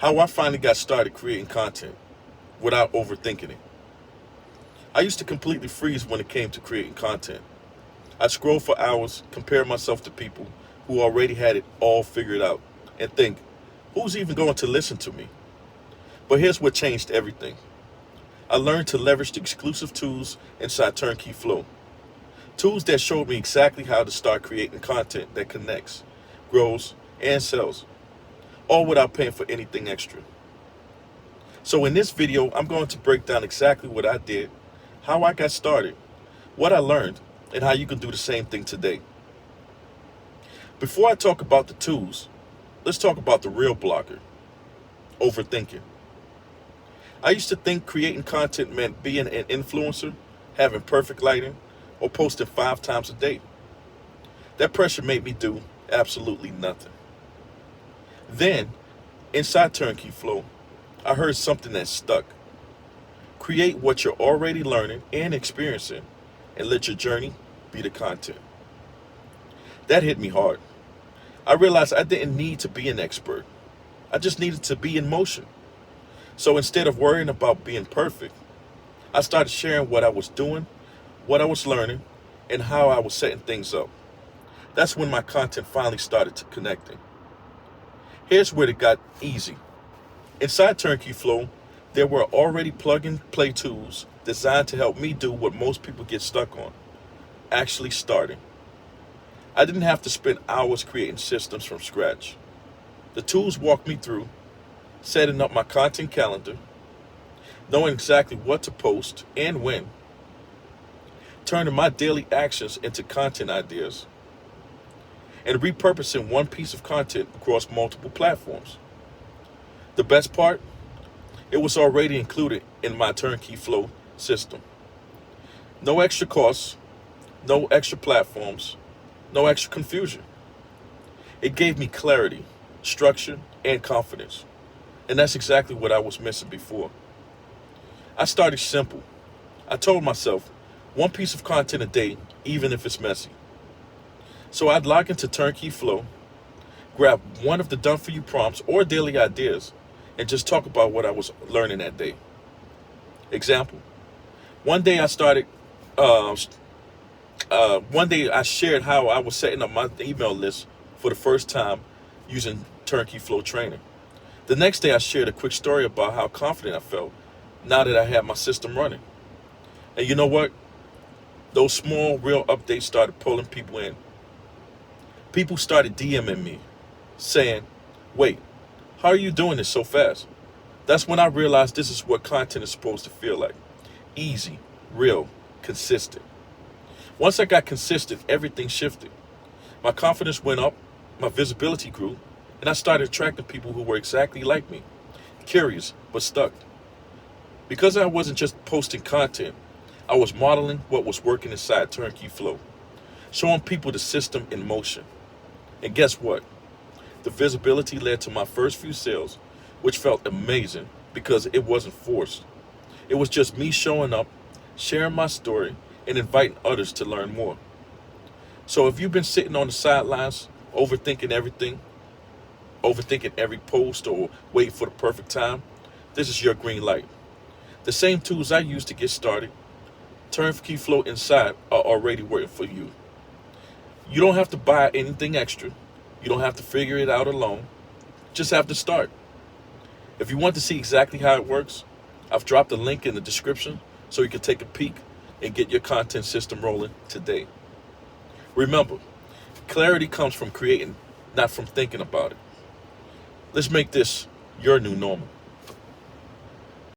How I finally got started creating content without overthinking it. I used to completely freeze when it came to creating content. I'd scroll for hours, compare myself to people who already had it all figured out, and think, who's even going to listen to me? But here's what changed everything. I learned to leverage the exclusive tools inside Turnkey Flow. Tools that showed me exactly how to start creating content that connects, grows, and sells, all without paying for anything extra. So in this video, I'm going to break down exactly what I did, how I got started, what I learned, and how you can do the same thing today. Before I talk about the tools, let's talk about the real blocker, overthinking. I used to think creating content meant being an influencer, having perfect lighting, or posting 5 times a day. That pressure made me do absolutely nothing. Then, inside Turnkey Flow, I heard something that stuck. Create what you're already learning and experiencing, and let your journey be the content. That hit me hard. I realized I didn't need to be an expert. I just needed to be in motion. So instead of worrying about being perfect, I started sharing what I was doing, what I was learning, and how I was setting things up. That's when my content finally started to connecting. Here's where it got easy. Inside Turnkey Flow, there were already plug-and-play tools designed to help me do what most people get stuck on, actually starting. I didn't have to spend hours creating systems from scratch. The tools walked me through setting up my content calendar, knowing exactly what to post and when, turning my daily actions into content ideas, and repurposing one piece of content across multiple platforms. The best part? It was already included in my Turnkey Flow system. No extra costs, no extra platforms, no extra confusion. It gave me clarity, structure, and confidence. And that's exactly what I was missing before. I started simple. I told myself, one piece of content a day, even if it's messy. So I'd log into Turnkey Flow, grab one of the done-for-you prompts or daily ideas, and just talk about what I was learning that day. Example: one day I shared how I was setting up my email list for the first time using Turnkey Flow training. The next day I shared a quick story about how confident I felt now that I had my system running. And you know what? Those small, real updates started pulling people in. People started DMing me, saying, wait, how are you doing this so fast? That's when I realized this is what content is supposed to feel like. Easy, real, consistent. Once I got consistent, everything shifted. My confidence went up, my visibility grew, and I started attracting people who were exactly like me, curious but stuck. Because I wasn't just posting content, I was modeling what was working inside Turnkey Flow, showing people the system in motion. And guess what? The visibility led to my first few sales, which felt amazing because it wasn't forced. It was just me showing up, sharing my story, and inviting others to learn more. So if you've been sitting on the sidelines, overthinking everything, overthinking every post, or waiting for the perfect time, this is your green light. The same tools I used to get started, Turnkey Flow inside, are already working for you. You don't have to buy anything extra. You don't have to figure it out alone. Just have to start. If you want to see exactly how it works, I've dropped a link in the description so you can take a peek and get your content system rolling today. Remember, clarity comes from creating, not from thinking about it. Let's make this your new normal.